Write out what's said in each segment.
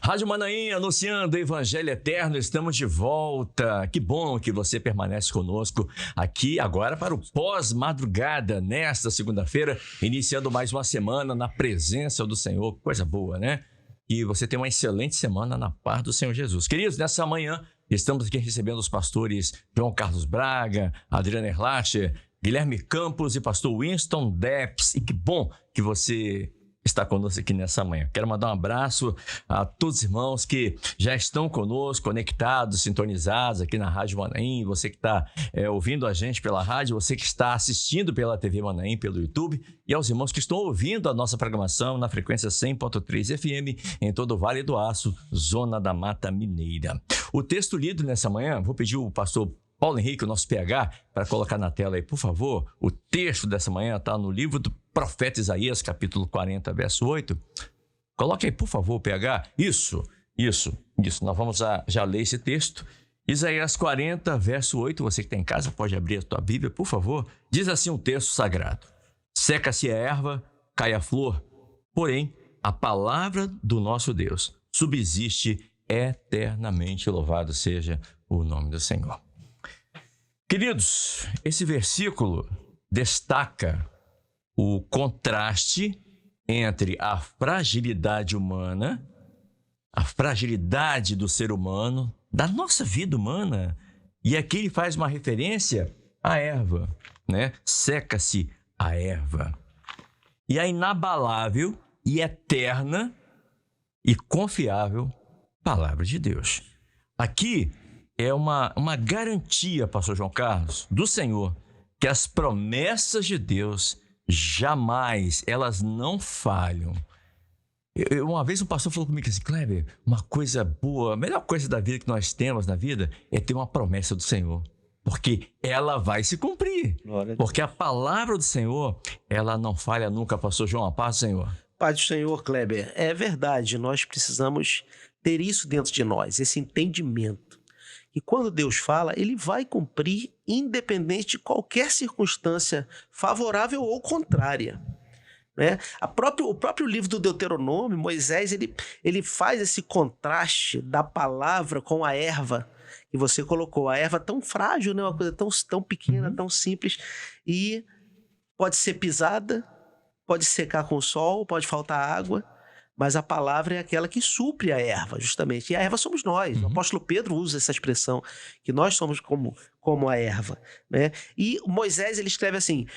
Rádio Manaim anunciando o Evangelho Eterno, estamos de volta. Que bom que você permanece conosco aqui agora para o pós-madrugada, nesta segunda-feira, iniciando mais uma semana na presença do Senhor. Coisa boa, né? E você tem uma excelente semana na paz do Senhor Jesus. Queridos, nessa manhã estamos aqui recebendo os pastores João Carlos Braga, Adriana Erlacher, Guilherme Campos e pastor Winston Depps. E que bom que você está conosco aqui nessa manhã. Quero mandar um abraço a todos os irmãos que já estão conosco, conectados, sintonizados aqui na Rádio Manaim, você que está ouvindo a gente pela rádio, você que está assistindo pela TV Manaim, pelo YouTube, e aos irmãos que estão ouvindo a nossa programação na frequência 100.3 FM em todo o Vale do Aço, Zona da Mata Mineira. O texto lido nessa manhã, vou pedir o pastor Paulo Henrique, o nosso PH, para colocar na tela aí, por favor. O texto dessa manhã está no livro do profeta Isaías, capítulo 40, verso 8. Coloque aí, por favor, PH. Isso. Nós vamos já ler esse texto. Isaías 40, verso 8. Você que está em casa, pode abrir a tua Bíblia, por favor. Diz assim um texto sagrado. Seca-se a erva, cai a flor, porém, a palavra do nosso Deus subsiste eternamente. Louvado seja o nome do Senhor. Queridos, esse versículo destaca o contraste entre a fragilidade humana, a fragilidade do ser humano, da nossa vida humana, e aqui ele faz uma referência à erva, né? Seca-se a erva. E a inabalável e eterna e confiável palavra de Deus. Aqui é uma garantia, pastor João Carlos, do Senhor, que as promessas de Deus jamais, elas não falham. Uma vez um pastor falou comigo assim, Kleber, uma coisa boa, a melhor coisa da vida que nós temos na vida é ter uma promessa do Senhor, porque ela vai se cumprir. Porque a palavra do Senhor, ela não falha nunca, pastor João. A paz do Senhor. Paz do Senhor, Kleber. É verdade, nós precisamos ter isso dentro de nós, esse entendimento. E quando Deus fala, ele vai cumprir independente de qualquer circunstância favorável ou contrária. Né? O próprio livro do Deuteronômio, Moisés, ele faz esse contraste da palavra com a erva que você colocou. A erva tão frágil, né? Uma coisa tão pequena, tão simples, e pode ser pisada, pode secar com o sol, pode faltar água, mas a palavra é aquela que supre a erva, justamente. E a erva somos nós. O apóstolo Pedro usa essa expressão, que nós somos como a erva. Né? E Moisés, ele escreve assim,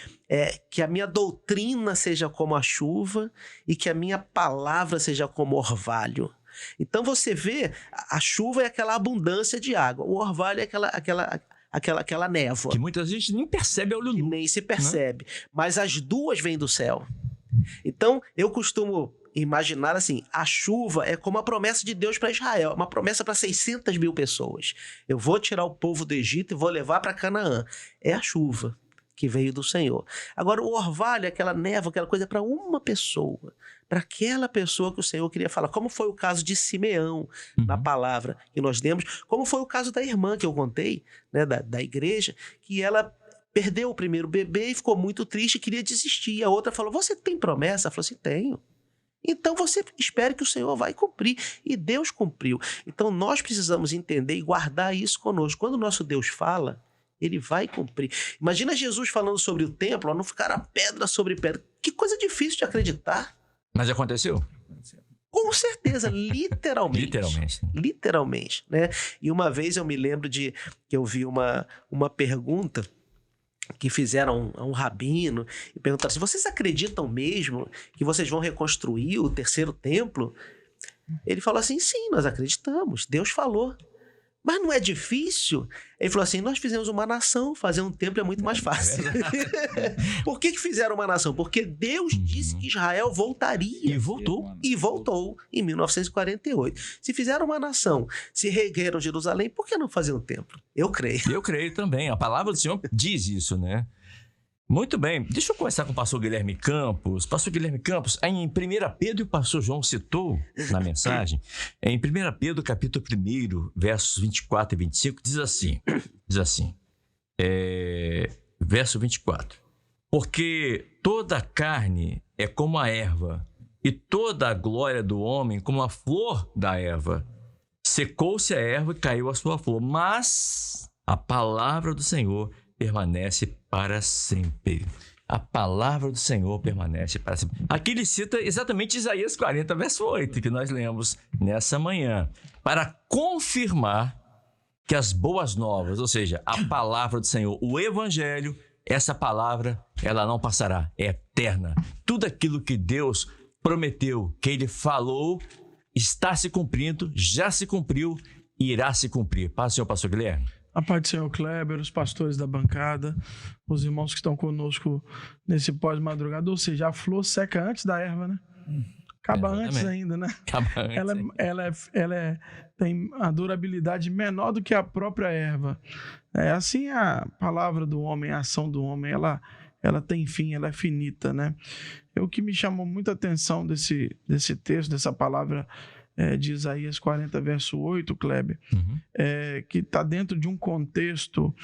que a minha doutrina seja como a chuva e que a minha palavra seja como orvalho. Então você vê, a chuva é aquela abundância de água, o orvalho é aquela névoa. Que muitas vezes nem percebe a olho nu. Que nem se percebe. Né? Mas as duas vêm do céu. Então, eu costumo imaginar assim, a chuva é como a promessa de Deus para Israel, uma promessa para 600 mil pessoas. Eu vou tirar o povo do Egito e vou levar para Canaã. É a chuva que veio do Senhor. Agora, o orvalho, aquela névoa, aquela coisa, é para uma pessoa, para aquela pessoa que o Senhor queria falar. Como foi o caso de Simeão, na palavra que nós demos, como foi o caso da irmã que eu contei, né, da igreja, que ela perdeu o primeiro bebê e ficou muito triste e queria desistir. E a outra falou, você tem promessa? Ela falou assim, tenho. Então você espere que o Senhor vai cumprir. E Deus cumpriu. Então nós precisamos entender e guardar isso conosco. Quando o nosso Deus fala, ele vai cumprir. Imagina Jesus falando sobre o templo, não ficar a pedra sobre pedra. Que coisa difícil de acreditar. Mas aconteceu? Com certeza, literalmente. Literalmente. Né? E uma vez eu me lembro que eu vi uma pergunta que fizeram a um rabino e perguntaram assim, vocês acreditam mesmo que vocês vão reconstruir o terceiro templo? Ele falou assim, sim, nós acreditamos, Deus falou. Mas não é difícil? Ele falou assim, nós fizemos uma nação, fazer um templo é muito mais fácil. Por que fizeram uma nação? Porque Deus disse que Israel voltaria. E voltou. E voltou em 1948. Se fizeram uma nação, se reergueram Jerusalém, por que não fazer um templo? Eu creio. Eu creio também. A palavra do Senhor diz isso, né? Muito bem. Deixa eu começar com o pastor Guilherme Campos. Pastor Guilherme Campos, em 1 Pedro, e o pastor João citou na mensagem, em 1 Pedro, capítulo 1, versos 24 e 25, diz assim, verso 24. Porque toda a carne é como a erva, e toda a glória do homem como a flor da erva. Secou-se a erva e caiu a sua flor, mas a palavra do Senhor permanece para sempre. A palavra do Senhor permanece para sempre. Aqui ele cita exatamente Isaías 40, verso 8, que nós lemos nessa manhã, para confirmar que as boas novas, ou seja, a palavra do Senhor, o evangelho, essa palavra, ela não passará, é eterna. Tudo aquilo que Deus prometeu, que ele falou, está se cumprindo, já se cumpriu e irá se cumprir. Paz, Senhor Pastor Guilherme. A paz do Senhor Kleber, os pastores da bancada, os irmãos que estão conosco nesse pós-madrugada, ou seja, a flor seca antes da erva, né? Acaba antes ainda, né? Acaba antes. Ela tem a durabilidade menor do que a própria erva. Assim a palavra do homem, a ação do homem, ela tem fim, ela é finita, né? O que me chamou muita atenção desse texto, dessa palavra de Isaías 40, verso 8, Kleber, que está dentro de um contexto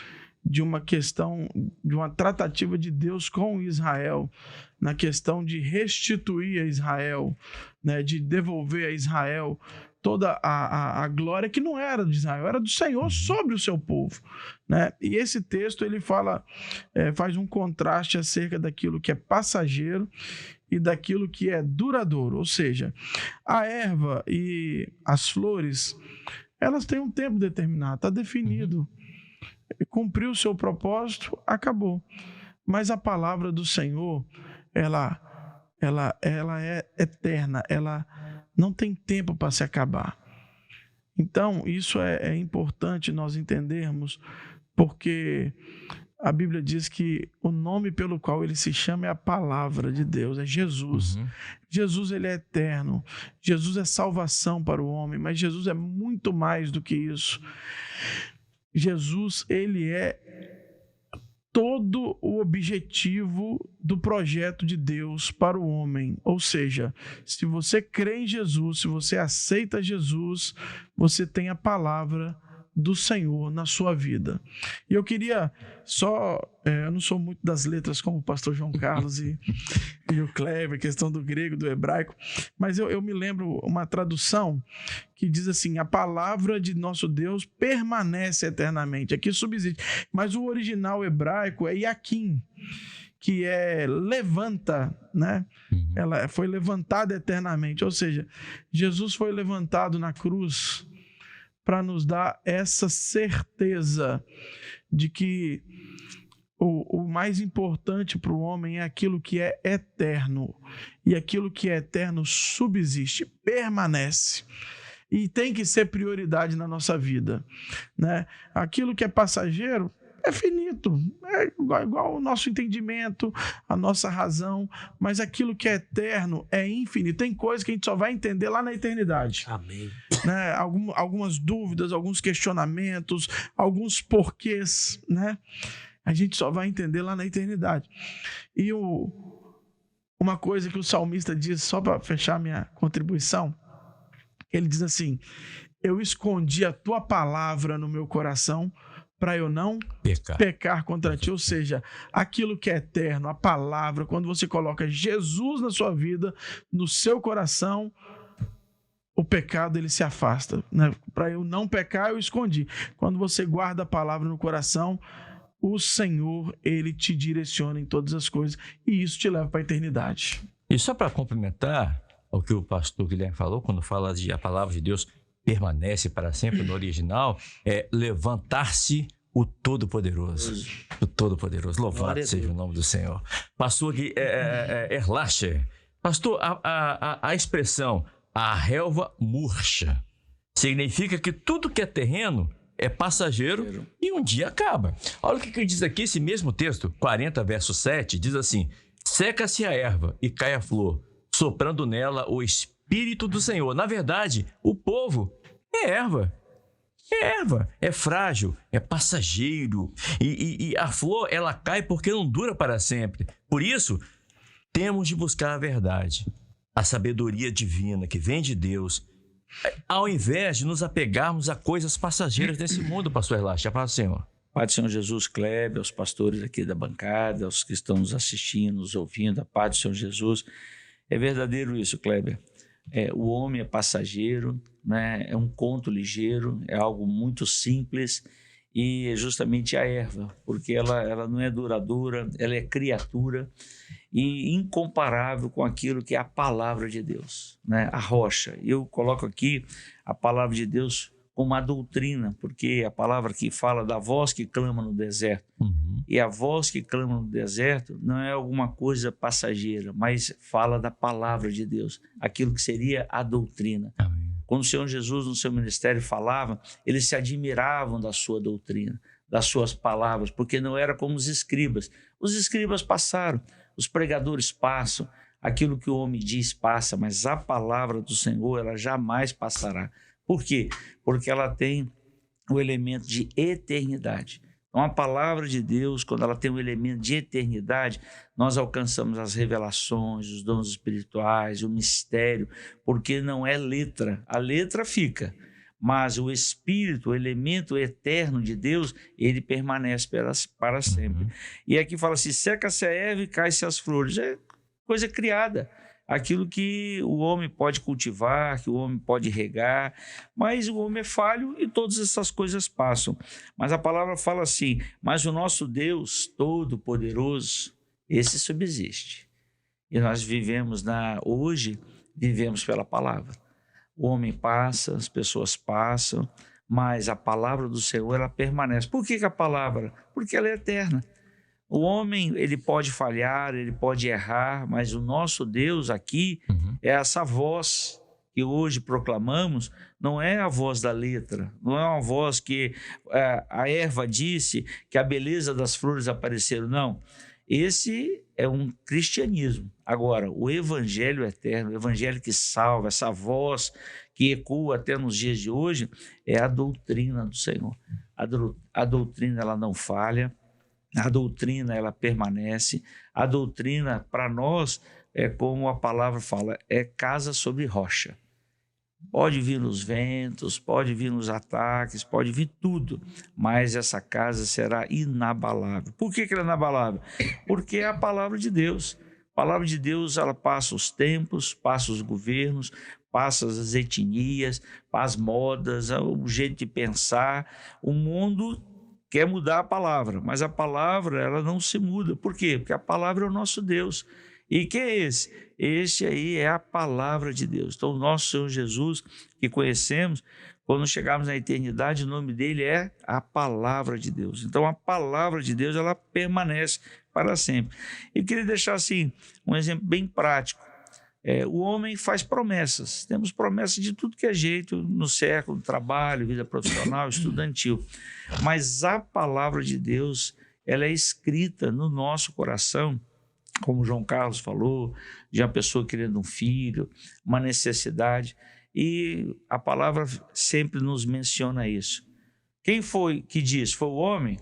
de uma questão, de uma tratativa de Deus com Israel, na questão de restituir a Israel, né, de devolver a Israel toda a glória que não era de Israel, era do Senhor sobre o seu povo, né? E esse texto ele faz um contraste acerca daquilo que é passageiro e daquilo que é duradouro, ou seja, a erva e as flores, elas têm um tempo determinado, está definido, cumpriu o seu propósito, acabou. Mas a palavra do Senhor, ela é eterna, ela não tem tempo para se acabar. Então, isso é importante nós entendermos, porque a Bíblia diz que o nome pelo qual ele se chama é a palavra de Deus, é Jesus. Jesus, ele é eterno. Jesus é salvação para o homem, mas Jesus é muito mais do que isso. Jesus, ele é todo o objetivo do projeto de Deus para o homem. Ou seja, se você crê em Jesus, se você aceita Jesus, você tem a palavra do Senhor na sua vida. E eu queria eu não sou muito das letras como o pastor João Carlos e o Kleber, questão do grego, do hebraico, mas eu me lembro uma tradução que diz assim: a palavra de nosso Deus permanece eternamente. Aqui subsiste, mas o original hebraico é Yaquim, que é levanta, né? Ela foi levantada eternamente, ou seja, Jesus foi levantado na cruz para nos dar essa certeza de que o mais importante para o homem é aquilo que é eterno. E aquilo que é eterno subsiste, permanece. E tem que ser prioridade na nossa vida, né? Aquilo que é passageiro é finito, é igual o nosso entendimento, a nossa razão, mas aquilo que é eterno é infinito. Tem coisas que a gente só vai entender lá na eternidade. Amém. Né? Algumas dúvidas, alguns questionamentos, alguns porquês, né? A gente só vai entender lá na eternidade. E uma coisa que o salmista diz, só para fechar minha contribuição, ele diz assim: eu escondi a tua palavra no meu coração para eu não pecar contra ti. Ou seja, aquilo que é eterno, a palavra, quando você coloca Jesus na sua vida, no seu coração, o pecado ele se afasta, né? Para eu não pecar, eu escondi. Quando você guarda a palavra no coração, o Senhor, ele te direciona em todas as coisas e isso te leva para a eternidade. E só para complementar o que o pastor Guilherme falou, quando fala de a palavra de Deus permanece para sempre, no original, é levantar-se o Todo-Poderoso. O Todo-Poderoso. Louvado seja o nome do Senhor. Pastor Erlacher, pastor, a expressão a relva murcha significa que tudo que é terreno é passageiro e um dia acaba. Olha o que diz aqui esse mesmo texto, 40, verso 7, diz assim: seca-se a erva e cai a flor, soprando nela o Espírito do Senhor. Na verdade, o povo é erva. É erva, é frágil, é passageiro. E a flor, ela cai porque não dura para sempre. Por isso, temos de buscar a verdade, a sabedoria divina que vem de Deus, ao invés de nos apegarmos a coisas passageiras desse mundo, pastor Erlacher. Paz do Senhor. Paz do Senhor Jesus, Kleber, aos pastores aqui da bancada, aos que estão nos assistindo, nos ouvindo, a paz do Senhor Jesus. É verdadeiro isso, Kleber. O homem é passageiro, né? É um conto ligeiro, é algo muito simples, e é justamente a erva, porque ela não é duradoura, ela é criatura e incomparável com aquilo que é a palavra de Deus, né? A rocha. Eu coloco aqui a palavra de Deus como a doutrina, porque a palavra que fala da voz que clama no deserto. E a voz que clama no deserto não é alguma coisa passageira, mas fala da palavra de Deus, aquilo que seria a doutrina. Amém. Quando o Senhor Jesus no seu ministério falava, eles se admiravam da sua doutrina, das suas palavras, porque não era como os escribas. Os escribas passaram, os pregadores passam, aquilo que o homem diz passa, mas a palavra do Senhor, ela jamais passará. Por quê? Porque ela tem o elemento de eternidade. Então, a palavra de Deus, quando ela tem um elemento de eternidade, nós alcançamos as revelações, os dons espirituais, o mistério, porque não é letra. A letra fica, mas o Espírito, o elemento eterno de Deus, ele permanece para sempre. E aqui fala assim, seca-se a erva e cai-se as flores. É coisa criada. Aquilo que o homem pode cultivar, que o homem pode regar, mas o homem é falho e todas essas coisas passam. Mas a palavra fala assim, mas o nosso Deus Todo-Poderoso, esse subsiste. E nós hoje vivemos pela palavra. O homem passa, as pessoas passam, mas a palavra do Senhor, ela permanece. Por que a palavra? Porque ela é eterna. O homem, ele pode falhar, ele pode errar, mas o nosso Deus aqui é essa voz que hoje proclamamos, não é a voz da letra, não é uma voz que a erva disse que a beleza das flores apareceram, não. Esse é um cristianismo. Agora, o evangelho eterno, o evangelho que salva, essa voz que ecoa até nos dias de hoje, é a doutrina do Senhor. A doutrina, ela não falha. A doutrina, ela permanece. A doutrina, para nós, é como a palavra fala, é casa sobre rocha. Pode vir nos ventos, pode vir nos ataques, pode vir tudo, mas essa casa será inabalável. Por que ela é inabalável? Porque é a palavra de Deus. A palavra de Deus, ela passa os tempos, passa os governos, passa as etnias, as modas, o jeito de pensar. O mundo quer mudar a palavra, mas a palavra, ela não se muda. Por quê? Porque a palavra é o nosso Deus. E quem é esse? Este aí é a palavra de Deus. Então, o nosso Senhor Jesus, que conhecemos, quando chegarmos na eternidade, o nome dele é a palavra de Deus. Então, a palavra de Deus, ela permanece para sempre. Eu queria deixar, assim, um exemplo bem prático. O homem faz promessas. Temos promessas de tudo que é jeito no século, trabalho, vida profissional, estudantil. Mas a palavra de Deus, ela é escrita no nosso coração, como o João Carlos falou, de uma pessoa querendo um filho, uma necessidade. E a palavra sempre nos menciona isso. Quem foi que disse? Foi o homem?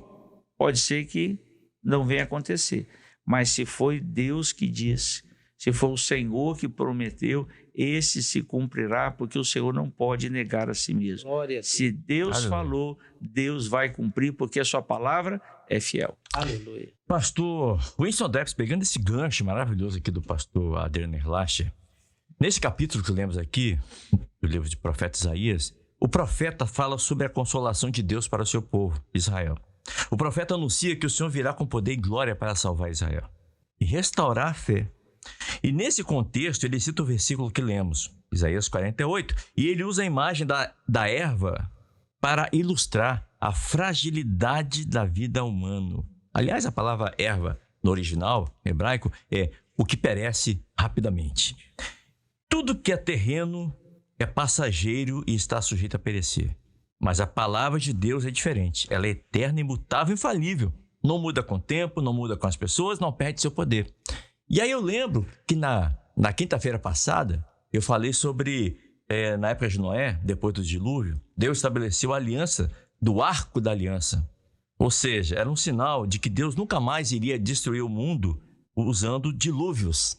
Pode ser que não venha acontecer. Mas se foi Deus que disse, se for o Senhor que prometeu, esse se cumprirá, porque o Senhor não pode negar a si mesmo. Glória a Deus. Se Deus Aleluia. falou, Deus vai cumprir, porque a sua palavra é fiel. Aleluia. Pastor Winston Debs, pegando esse gancho maravilhoso aqui do pastor Adriano Erlacher, nesse capítulo que lemos aqui, do livro de profeta Isaías, o profeta fala sobre a consolação de Deus para o seu povo, Israel. O profeta anuncia que o Senhor virá com poder e glória para salvar Israel e restaurar a fé. E nesse contexto, ele cita o versículo que lemos, Isaías 48, e ele usa a imagem da erva para ilustrar a fragilidade da vida humana. Aliás, a palavra erva, no original hebraico, é o que perece rapidamente. Tudo que é terreno é passageiro e está sujeito a perecer. Mas a palavra de Deus é diferente. Ela é eterna, imutável, infalível. Não muda com o tempo, não muda com as pessoas, não perde seu poder. E aí eu lembro que na quinta-feira passada, eu falei sobre, na época de Noé, depois do dilúvio, Deus estabeleceu a aliança do arco da aliança. Ou seja, era um sinal de que Deus nunca mais iria destruir o mundo usando dilúvios.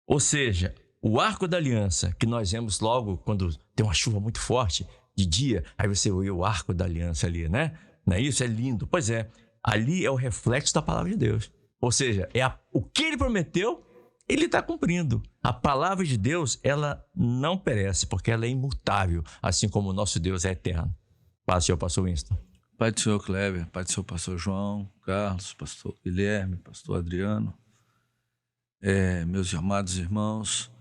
Ou seja, o arco da aliança, que nós vemos logo quando tem uma chuva muito forte de dia, aí você vê o arco da aliança ali, né? Não é isso? É lindo. Pois é, ali é o reflexo da palavra de Deus. Ou seja, o que ele prometeu, ele está cumprindo. A palavra de Deus, ela não perece, porque ela é imutável, assim como o nosso Deus é eterno. Paz, Senhor, pastor Winston. Pai do Senhor Kleber, Pai do Senhor pastor João, Carlos, pastor Guilherme, pastor Adriano, meus amados irmãos,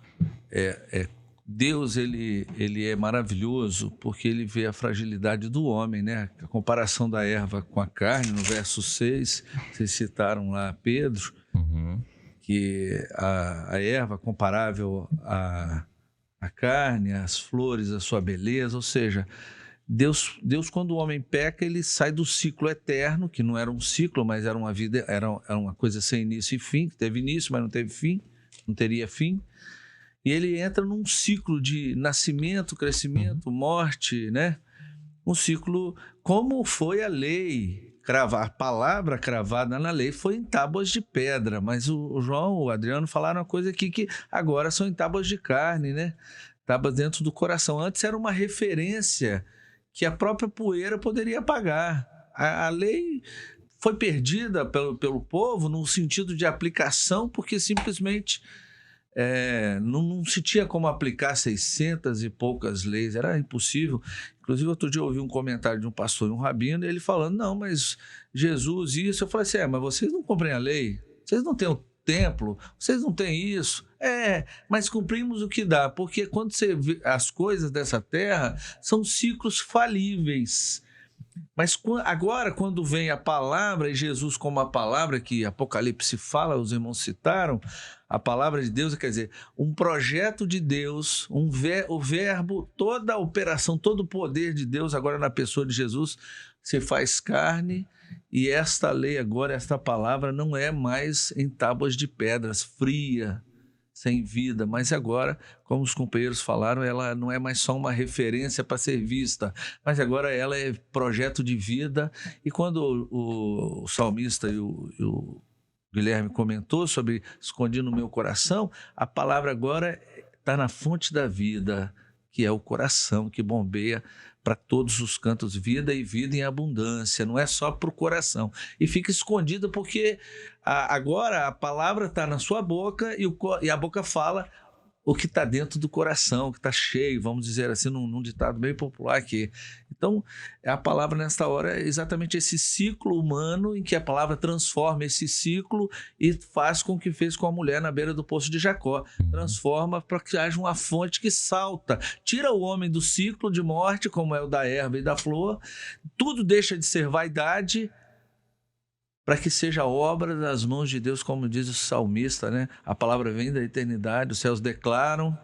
Deus, ele é maravilhoso porque ele vê a fragilidade do homem, né? A comparação da erva com a carne, no verso 6, vocês citaram lá Pedro, que a erva comparável à carne, às flores, à sua beleza, ou seja, Deus, quando o homem peca, ele sai do ciclo eterno, que não era um ciclo, mas era uma vida, era uma coisa sem início e fim, que teve início, mas não teve fim, não teria fim. E ele entra num ciclo de nascimento, crescimento, morte, né? Um ciclo como foi a lei, a palavra cravada na lei foi em tábuas de pedra, mas o João, o Adriano falaram uma coisa aqui que agora são em tábuas de carne, né? Tábuas dentro do coração. Antes era uma referência que a própria poeira poderia apagar. A lei foi perdida pelo povo no sentido de aplicação, porque simplesmente não se tinha como aplicar 600 e poucas leis, era impossível. Inclusive, outro dia eu ouvi um comentário de um pastor e um rabino, ele falando, não, mas Jesus isso. Eu falei assim, mas vocês não cumprem a lei? Vocês não têm o templo? Vocês não têm isso? Mas cumprimos o que dá, porque quando você vê as coisas dessa terra, são ciclos falíveis. Mas agora, quando vem a palavra, e Jesus como a palavra que Apocalipse fala, os irmãos citaram, a palavra de Deus, quer dizer, um projeto de Deus, o verbo, toda a operação, todo o poder de Deus, agora na pessoa de Jesus, se faz carne, e esta lei agora, esta palavra, não é mais em tábuas de pedras, fria, sem vida, mas agora, como os companheiros falaram, ela não é mais só uma referência para ser vista, mas agora ela é projeto de vida. E quando o salmista e o Guilherme comentou sobre escondi no meu coração, a palavra agora está na fonte da vida, que é o coração, que bombeia para todos os cantos vida e vida em abundância, não é só para o coração. E fica escondida porque agora a palavra está na sua boca e a boca fala o que está dentro do coração, o que está cheio, vamos dizer assim, num ditado bem popular aqui. Então, a palavra nesta hora é exatamente esse ciclo humano em que a palavra transforma esse ciclo e faz com o que fez com a mulher na beira do poço de Jacó. Transforma para que haja uma fonte que salta, tira o homem do ciclo de morte, como é o da erva e da flor, tudo deixa de ser vaidade, para que seja obra das mãos de Deus, como diz o salmista, né? A palavra vem da eternidade, os céus declaram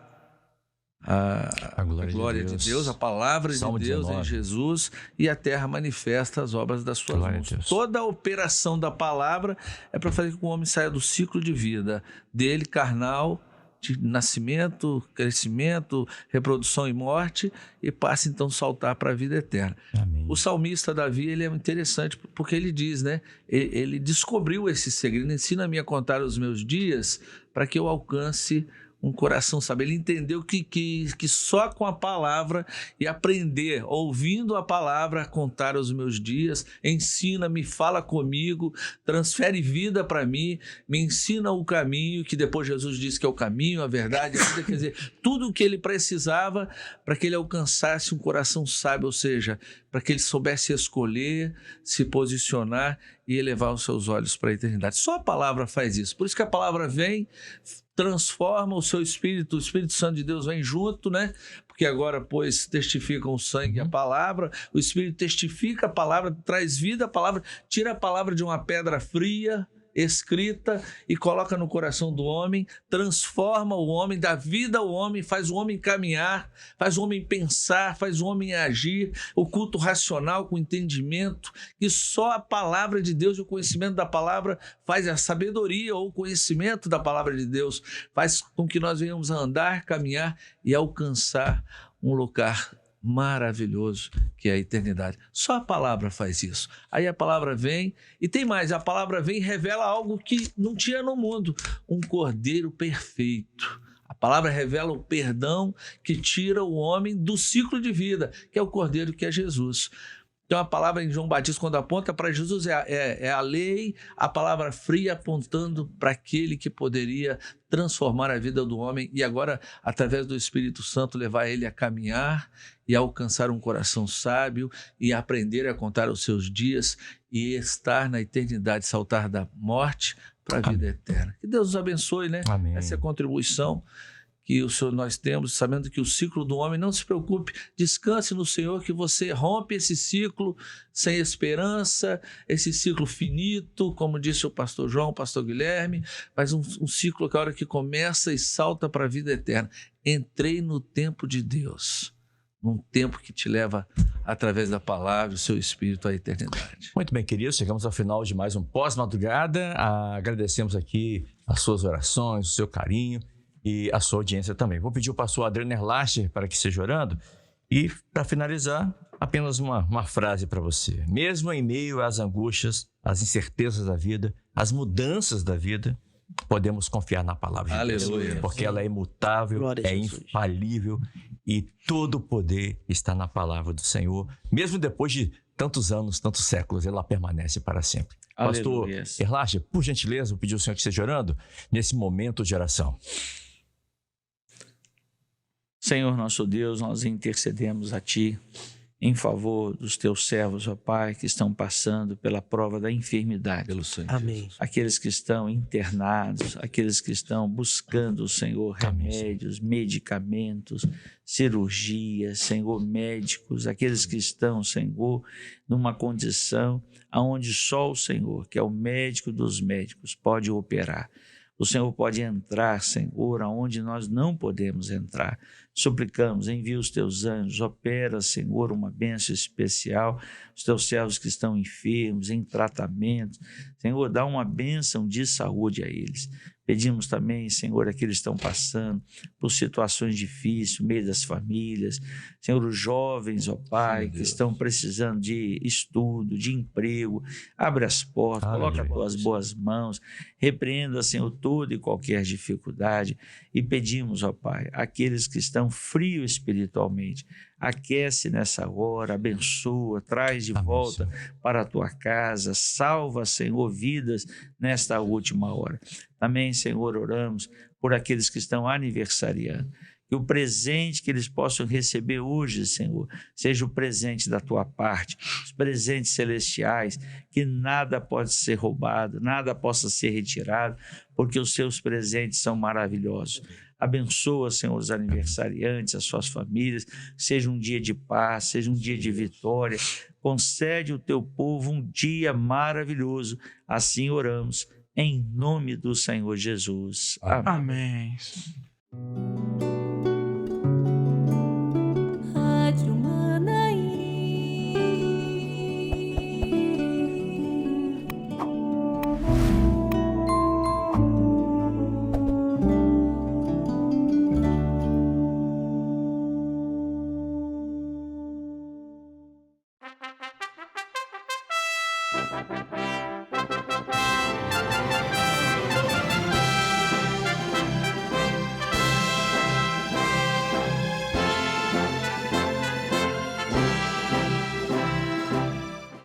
a glória de Deus, a palavra Salmo de Deus 19. em Jesus, e a terra manifesta as obras das suas mãos. Toda a operação da palavra é para fazer com que o homem saia do ciclo de vida dele, carnal, de nascimento, crescimento, reprodução e morte, e passe então a saltar para a vida eterna. Amém. O salmista Davi, ele é interessante porque ele diz, né? Ele descobriu esse segredo, ensina-me a contar os meus dias para que eu alcance um coração, sabe? Ele entendeu que só com a palavra e aprender, ouvindo a palavra, a contar os meus dias, ensina-me, fala comigo, transfere vida para mim, me ensina o caminho, que depois Jesus disse que é o caminho, a verdade, a vida, quer dizer, tudo o que ele precisava para que ele alcançasse um coração sábio, ou seja, para que ele soubesse escolher, se posicionar e elevar os seus olhos para a eternidade. Só a palavra faz isso. Por isso que a palavra vem, transforma o seu espírito, o Espírito Santo de Deus vem junto, né? Porque agora, pois, testificam o sangue e a palavra, o Espírito testifica a palavra, traz vida à palavra, tira a palavra de uma pedra fria, escrita, e coloca no coração do homem, transforma o homem, dá vida ao homem, faz o homem caminhar, faz o homem pensar, faz o homem agir, o culto racional com entendimento, que só a palavra de Deus e o conhecimento da palavra faz, a sabedoria ou o conhecimento da palavra de Deus faz com que nós venhamos a andar, caminhar e alcançar um lugar maravilhoso que é a eternidade. Só a palavra faz isso. Aí a palavra vem, e tem mais, a palavra vem e revela algo que não tinha no mundo, um cordeiro perfeito. A palavra revela o perdão que tira o homem do ciclo de vida, que é o cordeiro, que é Jesus. Então a palavra em João Batista, quando aponta para Jesus, é a lei, a palavra fria apontando para aquele que poderia transformar a vida do homem e agora, através do Espírito Santo, levar ele a caminhar e a alcançar um coração sábio e aprender a contar os seus dias e estar na eternidade, saltar da morte para a vida eterna. Que Deus nos abençoe, né? Amém. Essa é a contribuição que nós temos, sabendo que o ciclo do homem, não se preocupe, descanse no Senhor, que você rompe esse ciclo sem esperança, esse ciclo finito, como disse o pastor João, o pastor Guilherme, mas um ciclo que a hora que começa e salta para a vida eterna. Entrei no tempo de Deus, num tempo que te leva, através da palavra, o seu espírito à eternidade. Muito bem, queridos, chegamos ao final de mais um Pós-Madrugada. Agradecemos aqui as suas orações, o seu carinho e a sua audiência também. Vou pedir o pastor Adriano Erlacher para que seja orando. E, para finalizar, apenas uma frase para você. Mesmo em meio às angústias, às incertezas da vida, às mudanças da vida, podemos confiar na palavra de Aleluia. Deus. Porque ela é imutável, Glória a é Jesus. infalível e todo o poder está na palavra do Senhor. Mesmo depois de tantos anos, tantos séculos, ela permanece para sempre. Pastor Aleluia. Erlacher, por gentileza, vou pedir ao Senhor que esteja orando nesse momento de oração. Senhor nosso Deus, nós intercedemos a Ti em favor dos Teus servos, ó Pai, que estão passando pela prova da enfermidade. Pelo sangue. Amém. Aqueles que estão internados, aqueles que estão buscando, Senhor, Amém, remédios, medicamentos, cirurgias, Senhor, médicos, aqueles que estão, Senhor, numa condição onde só o Senhor, que é o médico dos médicos, pode operar. O Senhor pode entrar, Senhor, aonde nós não podemos entrar. Suplicamos, envia os teus anjos, opera, Senhor, uma bênção especial, os teus servos que estão enfermos, em tratamento. Senhor, dá uma bênção de saúde a eles. Pedimos também, Senhor, aqueles que estão passando por situações difíceis, no meio das famílias. Senhor, os jovens, ó Pai, que estão precisando de estudo, de emprego. Abre as portas, coloca as tuas boas mãos. Repreenda, Senhor, toda e qualquer dificuldade. E pedimos, ó Pai, aqueles que estão frios espiritualmente, aquece nessa hora, abençoa, traz de volta para a tua casa, salva, Senhor, vidas nesta última hora. Também, Senhor, oramos por aqueles que estão aniversariando, que o presente que eles possam receber hoje, Senhor, seja o presente da tua parte, os presentes celestiais, que nada pode ser roubado, nada possa ser retirado, porque os seus presentes são maravilhosos. Abençoa, Senhor, os aniversariantes, as suas famílias, seja um dia de paz, seja um dia de vitória. Concede ao teu povo um dia maravilhoso. Assim oramos, em nome do Senhor Jesus. Amém. Amém. Rádio Manaí.